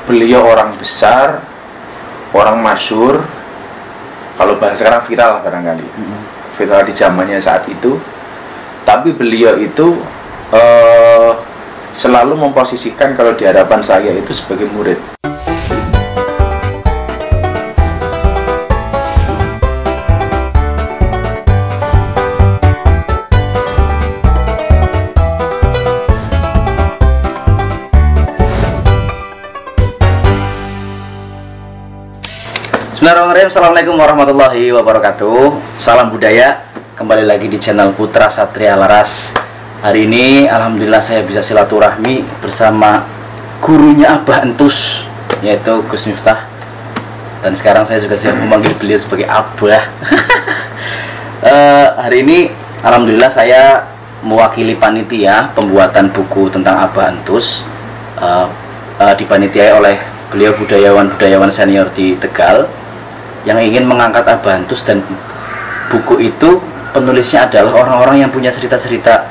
beliau orang besar, orang masyhur, kalau bahasa sekarang viral barangkali, viral di zamannya saat itu. Tapi beliau itu selalu memposisikan kalau di hadapan saya itu sebagai murid. Bismillahirrahmanirrahim. Assalamualaikum warahmatullahi wabarakatuh. Salam budaya. Kembali lagi di channel Putra Satria Laras. Hari ini alhamdulillah saya bisa silaturahmi bersama gurunya Abah Entus, yaitu Gus Miftah. Dan sekarang saya juga siap memanggil beliau sebagai Abah. Hari ini alhamdulillah saya mewakili panitia pembuatan buku tentang Abah Entus, dipanitiai oleh beliau budayawan senior di Tegal yang ingin mengangkat Abah Entus, dan buku itu penulisnya adalah orang-orang yang punya cerita-cerita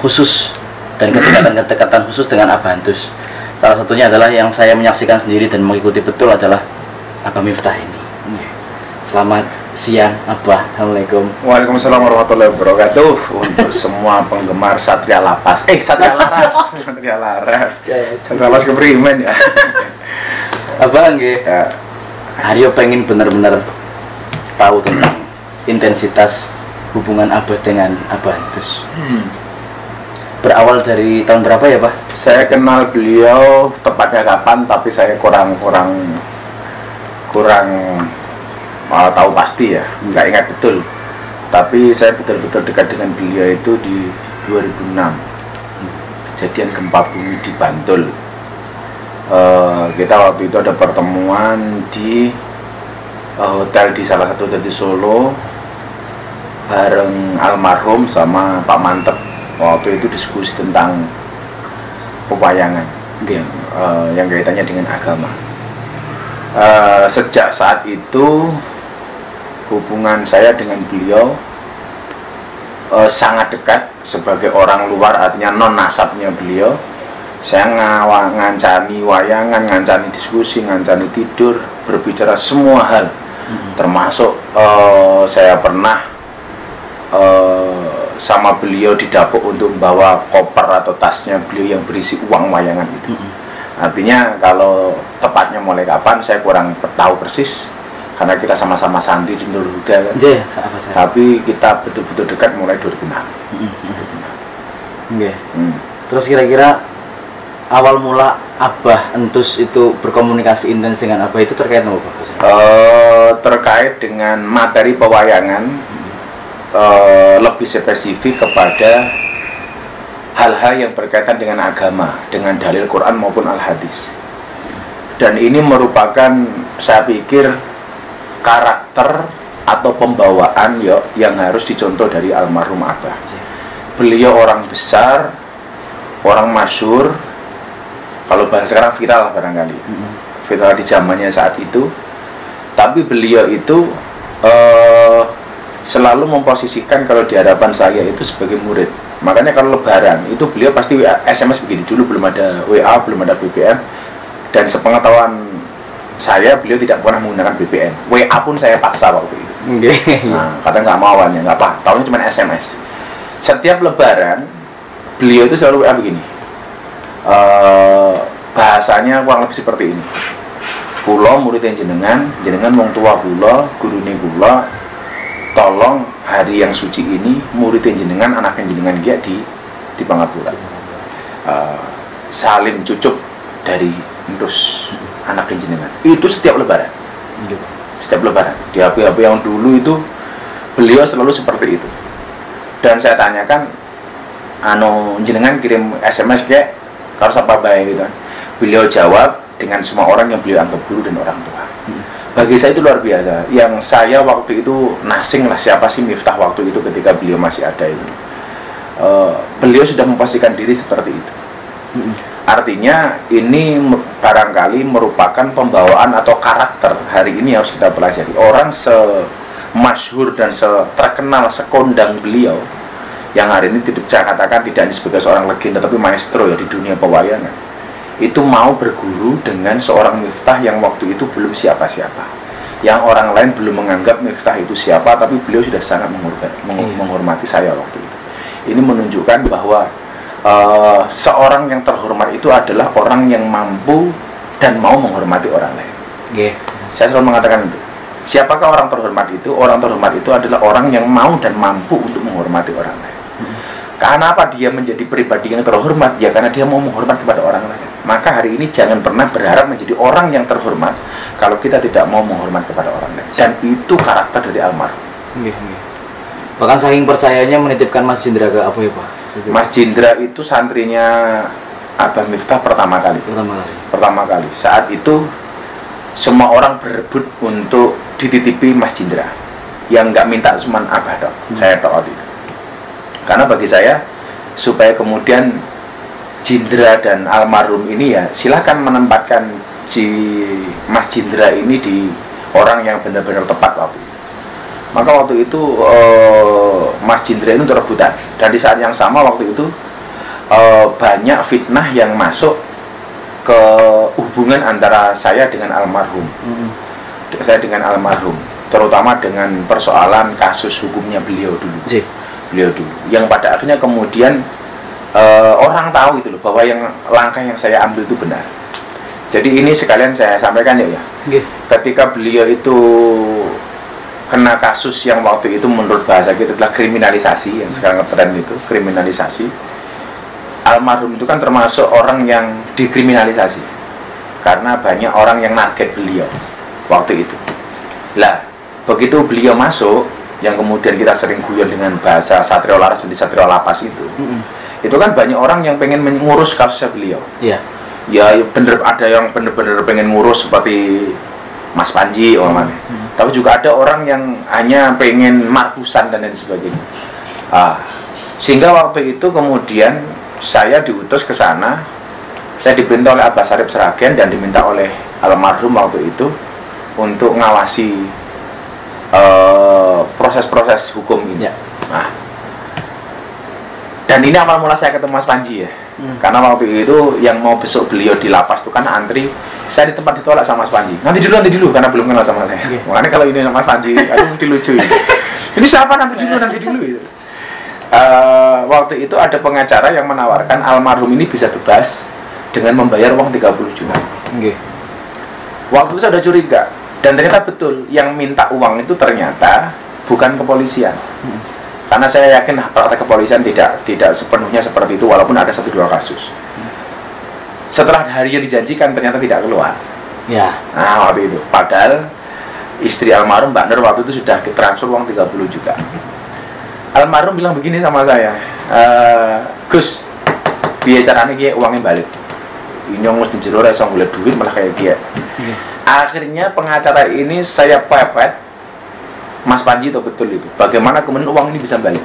khusus dan kedekatan khusus dengan Abah Entus. Salah satunya adalah yang saya menyaksikan sendiri dan mengikuti betul adalah Abah Miftah ini. Selamat siang Abah. Assalamualaikum. Waalaikumsalam warahmatullahi wabarakatuh. Untuk semua penggemar Satria Lapas, Satria Laras, Satria Laras, Satria Laras keprimen ya. Abah nggih. Ya. Haryo pengen benar-benar tahu tentang intensitas hubungan Abah dengan Abah Entus. Berawal dari tahun berapa ya Pak? Saya kenal beliau tepatnya kapan, tapi saya kurang tahu pasti ya, nggak ingat betul. Tapi saya betul-betul dekat dengan beliau itu di 2006, kejadian gempa bumi di Bantul. Kita waktu itu ada pertemuan di hotel, di salah satu hotel di Solo, bareng almarhum sama Pak Mantep. Waktu itu diskusi tentang pewayangan yang kaitannya dengan agama. Sejak saat itu hubungan saya dengan beliau sangat dekat sebagai orang luar, artinya non nasabnya beliau. Saya ngancani wayangan, ngancani diskusi, ngancani tidur, berbicara semua hal. Termasuk saya pernah sama beliau di dapur untuk membawa koper atau tasnya beliau yang berisi uang wayangan itu. Artinya kalau tepatnya mulai kapan saya kurang tahu persis, karena kita sama-sama santri di Nurul Huda kan. Tapi kita betul-betul dekat mulai 2006. Terus kira-kira awal mula Abah Entus itu berkomunikasi intens dengan Abah itu terkait apa Pak? Terkait dengan materi pewayangan, lebih spesifik kepada hal-hal yang berkaitan dengan agama, dengan dalil Quran maupun Al-Hadis. Dan ini merupakan, saya pikir, karakter atau pembawaan yang harus dicontoh dari almarhum Abah. Beliau orang besar, orang masyhur, kalau bahasa sekarang viral barangkali, viral di zamannya saat itu. Tapi beliau itu selalu memposisikan kalau di hadapan saya itu sebagai murid. Makanya kalau lebaran itu beliau pasti SMS begini, dulu belum ada WA, belum ada BBM, dan sepengetahuan saya beliau tidak pernah menggunakan BBM. WA pun saya paksa waktu itu. Nah, kadang nggak mau awalnya, nggak apa, tahunya cuma SMS. Setiap lebaran beliau itu selalu WA begini. Bahasanya kurang lebih seperti ini: kula murid yang jenengan wong tua kula, gurune kula, tolong hari yang suci ini murid yang jenengan, anak yang jenengan dia di Pangapura. Salim cucuk dari Entus, anak yang jenengan. Itu setiap lebaran. Setiap lebaran. Di HP-HP yang dulu itu beliau selalu seperti itu. Dan saya tanyakan, jenengan kirim SMS kayak harus apa baik gitu kan. Beliau jawab dengan semua orang yang beliau anggap guru dan orang tua. Bagi saya itu luar biasa. Yang saya waktu itu nasing lah, siapa sih Miftah waktu itu ketika beliau masih ada itu. Beliau sudah memposisikan diri seperti itu. Artinya ini barangkali merupakan pembawaan atau karakter hari ini harus kita pelajari. Orang semasyhur dan terkenal sekondang beliau, yang hari ini saya katakan tidak hanya sebagai seorang legenda tapi maestro ya di dunia pewayangan, itu mau berguru dengan seorang Miftah yang waktu itu belum siapa-siapa, yang orang lain belum menganggap Miftah itu siapa, tapi beliau sudah sangat menghormati saya waktu itu. Ini menunjukkan bahwa seorang yang terhormat itu adalah orang yang mampu dan mau menghormati orang lain. Saya selalu mengatakan itu. Siapakah orang terhormat itu? Orang terhormat itu adalah orang yang mau dan mampu untuk menghormati orang lain. Karena apa dia menjadi pribadi yang terhormat? Ya karena dia mau menghormat kepada orang lain. Maka hari ini jangan pernah berharap menjadi orang yang terhormat kalau kita tidak mau menghormat kepada orang lain. Dan itu karakter dari almarhum. Bahkan saking percayanya menitipkan Mas Jindra ke apa ya Pak? Mas Jindra itu santrinya Abah Miftah pertama kali. Pertama kali. Saat itu semua orang berebut untuk dititipi Mas Jindra. Yang nggak minta cuma Abah dong. Saya tahu itu. Karena bagi saya, supaya kemudian Jindra dan almarhum ini ya silakan menempatkan si Mas Jindra ini di orang yang benar-benar tepat waktu itu. Maka waktu itu Mas Jindra itu rebutan. Dan di saat yang sama waktu itu banyak fitnah yang masuk ke hubungan antara saya dengan almarhum. Saya dengan almarhum, terutama dengan persoalan kasus hukumnya beliau dulu. Yang pada akhirnya kemudian orang tahu itu loh bahwa yang langkah yang saya ambil itu benar. Jadi ini sekalian saya sampaikan ya. Ketika beliau itu kena kasus yang waktu itu menurut bahasa kita adalah kriminalisasi, yang sekarang ngetren itu kriminalisasi. Almarhum itu kan termasuk orang yang dikriminalisasi karena banyak orang yang narget beliau waktu itu. Lah, begitu beliau masuk, yang kemudian kita sering guyon dengan bahasa Satrio Laras menjadi Satrio Lapas itu, itu kan banyak orang yang pengen mengurus kasusnya beliau. Ya bener, ada yang bener-bener pengen ngurus seperti Mas Panji orang tapi juga ada orang yang hanya pengen markusan dan lain sebagainya. Sehingga waktu itu kemudian saya diutus ke sana, saya diperintah oleh Abbas Syarif Sragen dan diminta oleh almarhum waktu itu untuk ngawasi proses-proses hukum ini. Nah, dan ini awal mula saya ketemu Mas Panji ya. Karena waktu itu yang mau besok beliau di lapas itu kan antri. Saya di tempat ditolak sama Mas Panji. Nanti dulu karena belum kenal sama saya. Makanya kalau ini Mas Panji, aduh lucu gitu. Ini siapa nanti dulu gitu. Waktu itu ada pengacara yang menawarkan almarhum ini bisa bebas dengan membayar uang 30 juta. Waktu itu saya udah curiga. Dan ternyata betul, yang minta uang itu ternyata bukan kepolisian. Karena saya yakin praktek kepolisian tidak sepenuhnya seperti itu, walaupun ada 1-2 kasus. Setelah hari yang dijanjikan ternyata tidak keluar. Nah waktu itu, padahal istri almarhum Mbak Nur waktu itu sudah transfer uang 30 juta. Almarhum bilang begini sama saya, Gus, biasanya kayak uangnya balik. Nyongus di jero iso golek duit malah kayak dia. Akhirnya pengacara ini saya pepet Mas Panji tahu betul itu. Bagaimana kemudian uang ini bisa balik?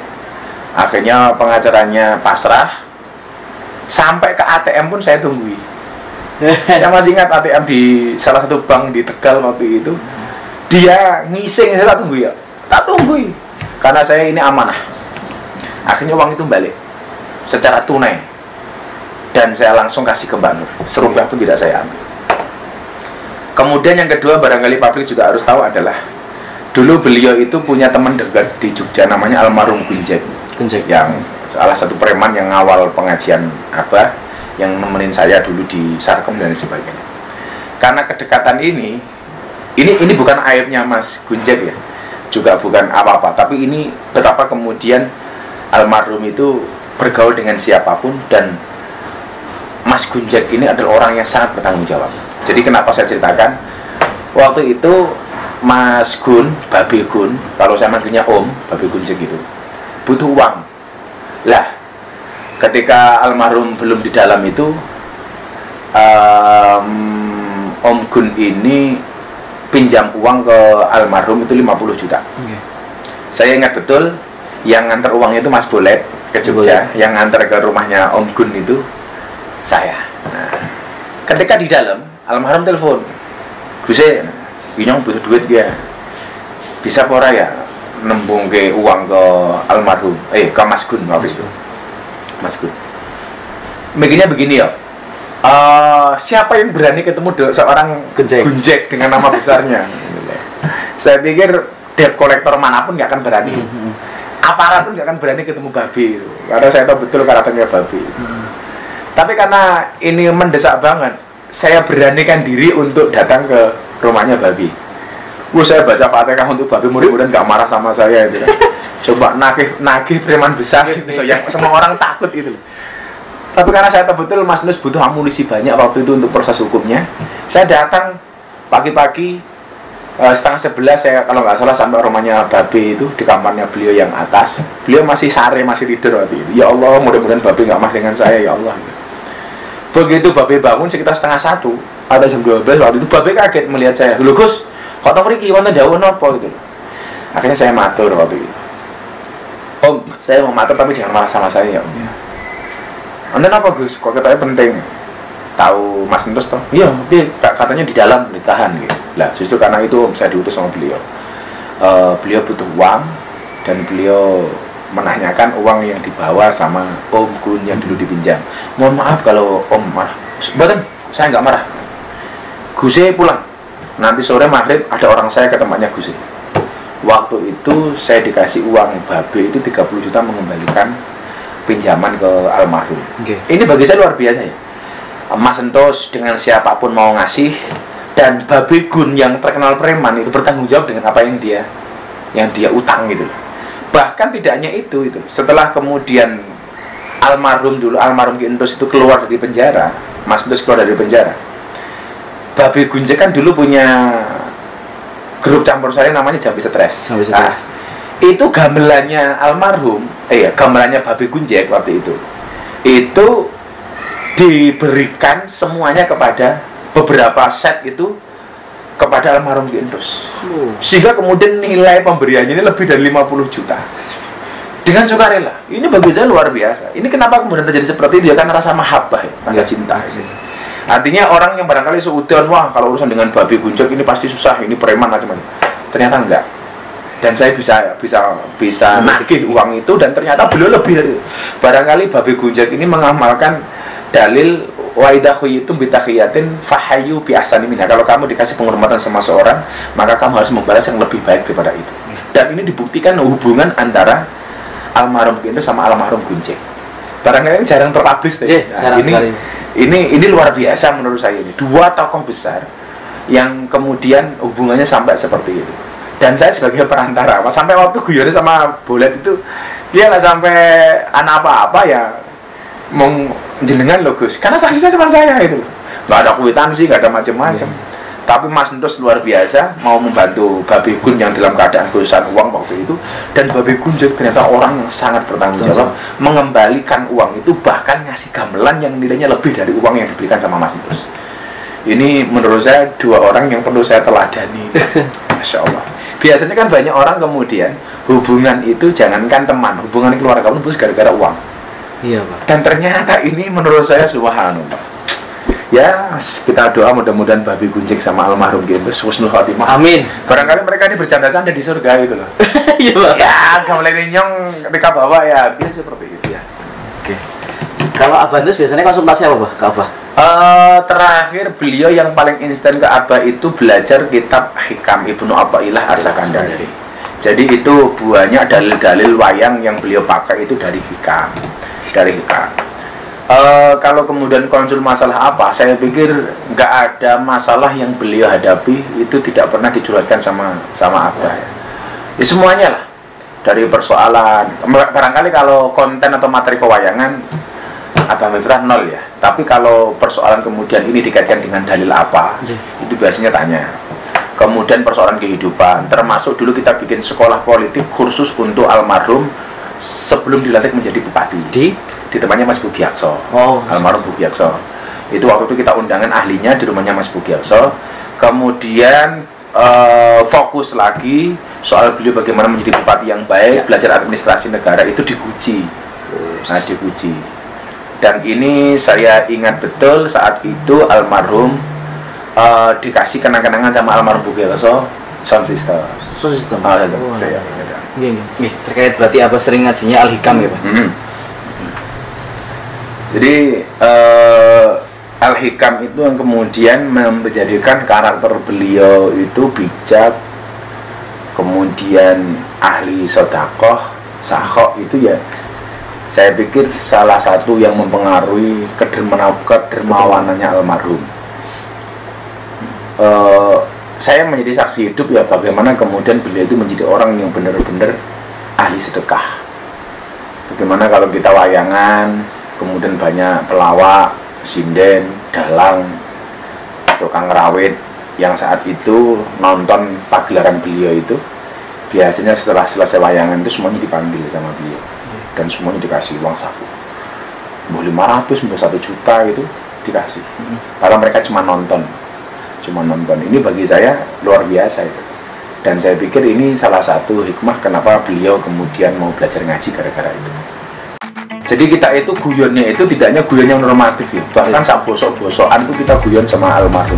Akhirnya pengacaranya pasrah. Sampai ke ATM pun saya tunggui. Saya masih ingat ATM di salah satu bank di Tegal waktu itu. Dia ngising, saya tak tunggui ya. Tak tunggui. Karena saya ini amanah. Akhirnya uang itu balik secara tunai. Dan saya langsung kasih ke Mbak Nur. Serupiah pun tidak saya ambil. Kemudian yang kedua, barangkali publik juga harus tahu adalah dulu beliau itu punya teman dekat di Jogja namanya almarhum Gunjek. Yang salah satu preman yang ngawal pengajian Abah, yang nemenin saya dulu di Sarkem dan sebagainya. Karena kedekatan ini bukan aibnya Mas Gunjek ya, juga bukan apa-apa, tapi ini betapa kemudian almarhum itu bergaul dengan siapapun, dan Mas Gunjek ini adalah orang yang sangat bertanggung jawab. Jadi kenapa saya ceritakan, waktu itu Mas Gun, Babe Gun, kalau saya manggilnya Om, Babe Gunjek itu butuh uang. Lah, ketika almarhum belum di dalam itu, Om Gun ini pinjam uang ke almarhum itu 50 juta. Saya ingat betul, yang nganter uangnya itu Mas Bolet ke Jogja, yang nganter ke rumahnya Om Gun itu saya. Nah, ketika di dalam, almarhum telepon, Guse, Inyong butuh duit dia, bisa pora ya nembung ke uang ke almarhum, ke Mas Gun waktu itu. Mas Gun, begini ya, siapa yang berani ketemu seorang Gunjek dengan nama besarnya? Saya pikir debt collector manapun nggak akan berani. Aparat pun nggak akan berani ketemu babi itu. Karena saya tahu betul karakternya babi. Tapi karena ini mendesak banget, saya beranikan diri untuk datang ke rumahnya babi. Saya baca Fatihah untuk babi, mudah-mudahan nggak marah sama saya itu. Coba nagih preman besar gitu, yang semua orang takut itu. Tapi karena saya tahu betul Mas Nus butuh amunisi banyak waktu itu untuk proses hukumnya, saya datang pagi-pagi setengah 11 saya kalau nggak salah sampai rumahnya babi itu, di kamarnya beliau yang atas. Beliau masih sare, masih tidur waktu itu. Ya Allah, mudah-mudahan babi nggak marah dengan saya, ya Allah. Begitu babi bangun sekitar setengah 1 atau jam 12 waktu itu, babi kaget melihat saya. Lho Gus, kok tau mriki wonten dawuh napa gitu. Akhirnya saya matur waktu itu. Om, saya mau matur tapi jangan marah sama saya ya Om. Anda apa Gus? Kok katanya penting? Tahu Mas Entus toh? Iya, tapi katanya di dalam ditahan gitu. Lah, justru karena itu Om saya diutus sama beliau. Beliau butuh uang dan beliau menanyakan uang yang dibawa sama Om Gun yang dulu dipinjam. Mohon maaf kalau Om marah. Betul, saya nggak marah. Guse pulang. Nanti sore maghrib ada orang saya ke tempatnya Guse. Waktu itu saya dikasih uang babe itu 30 juta mengembalikan pinjaman ke almarhum. Ini bagi saya luar biasa ya. Mas Entos dengan siapapun mau ngasih, dan babe Gun yang terkenal preman itu bertanggung jawab dengan apa yang dia utang gitu. Bahkan tidak hanya itu. Setelah kemudian almarhum Ki Entos itu keluar dari penjara, Mas Entos keluar dari penjara. Babe Gunjek kan dulu punya grup campur sari namanya Jambi Stres. Nah, itu gamelannya almarhum, gamelannya Babe Gunjek waktu itu diberikan semuanya kepada beberapa set itu kepada almarhum Ki Entos. Sehingga kemudian nilai pemberiannya ini lebih dari 50 juta. Dengan sukarela. Ini bagi saya luar biasa. Ini kenapa kemudian terjadi seperti itu ya, karena rasa mahabbah ya, rasa cinta. Artinya orang yang barangkali seudon, wah kalau urusan dengan Babe Gunjek ini pasti susah, ini preman macam-macam. Ternyata enggak. Dan saya bisa nagih uang itu, dan ternyata beliau lebih dari itu. Barangkali Babe Gunjek ini mengamalkan dalil wa idza khuyyitum bi tahiyatin fahayyu bi ahsani minha. Kalau kamu dikasih penghormatan sama seorang, maka kamu harus membalas yang lebih baik daripada itu. Dan ini dibuktikan hubungan antara almarhum Ki Entos sama almarhum Gunjek. Barangkali ini jarang terpublish deh. Ini luar biasa menurut saya ini. Dua tokoh besar yang kemudian hubungannya sampai seperti itu. Dan saya sebagai perantara, sampai waktu guyonnya sama Bolet itu, dia nggak sampai anak apa-apa ya, jenengan loh Gus, karena saksinya cuma saya itu, nggak ada kwitansi, nggak ada macam-macam. Tapi Mas Entos luar biasa mau membantu Babe Gun yang dalam keadaan kesusahan uang waktu itu, dan Babe Gunjek ternyata orang yang sangat bertanggung jawab mengembalikan uang itu, bahkan ngasih gamelan yang nilainya lebih dari uang yang diberikan sama Mas Entos. Ini menurut saya dua orang yang perlu saya teladani. Masya Allah. Biasanya kan banyak orang kemudian hubungan itu jangankan teman, hubungan keluarga pun putus gara-gara uang. Iya Pak. Dan ternyata ini menurut saya subhanallah. Ya, kita doa mudah-mudahan Babe Gunjek sama almarhum Ki Entos husnul khotimah. Amin. Barangkali mereka ini bercanda-canda di surga gitu loh. Iya Pak. Ya, gamelan nyong ketika bawa ya biasa seperti itu ya. Oke. Kalau Abah Entos biasanya konsultasi apa Pak ke Abah? Terakhir beliau yang paling instan ke Abah itu belajar kitab Hikam Ibnu Athaillah As-Sakandari. Jadi itu buahnya dalil-dalil wayang yang beliau pakai itu dari Hikam. Kalau kemudian konsul masalah apa, saya pikir nggak ada masalah yang beliau hadapi itu tidak pernah dicurhatkan sama Abah ya. Ya semuanya lah, dari persoalan barangkali kalau konten atau materi pewayangan Abah Miftah nol ya. Tapi kalau persoalan kemudian ini dikaitkan dengan dalil apa, itu biasanya tanya. Kemudian persoalan kehidupan, termasuk dulu kita bikin sekolah politik khusus untuk almarhum sebelum dilantik menjadi bupati di tempatnya Mas Bugiakso. Almarhum Bugiakso. Itu waktu itu kita undangan ahlinya di rumahnya Mas Bugiakso. Kemudian fokus lagi soal beliau bagaimana menjadi bupati yang baik, belajar administrasi negara itu diuji. Nah, diuji. Dan ini saya ingat betul saat itu almarhum dikasih kenang-kenangan sama almarhum Bugiakso sound system. Saya terkait berarti apa sering ngajinya Al-Hikam ya Pak? Jadi Al-Hikam itu yang kemudian menjadikan karakter beliau itu bijak, kemudian ahli sodakoh, sakhok itu ya saya pikir salah satu yang mempengaruhi kedermawanannya almarhum. Saya menjadi saksi hidup ya bagaimana kemudian beliau itu menjadi orang yang benar-benar ahli sedekah. Bagaimana kalau kita wayangan, kemudian banyak pelawak, sinden, dalang, tukang rawit yang saat itu nonton pagelaran beliau itu, biasanya setelah selesai wayangan itu semuanya dipanggil sama beliau dan semuanya dikasih uang saku, 500, 1 juta itu dikasih. Padahal mereka cuma nonton. Ini bagi saya luar biasa itu. Dan saya pikir ini salah satu hikmah kenapa beliau kemudian mau belajar ngaji gara-gara itu. Jadi kita itu guyonnya itu tidak hanya guyon yang normatif ya, bahkan sak bosok-bosokan itu kita guyon sama almarhum.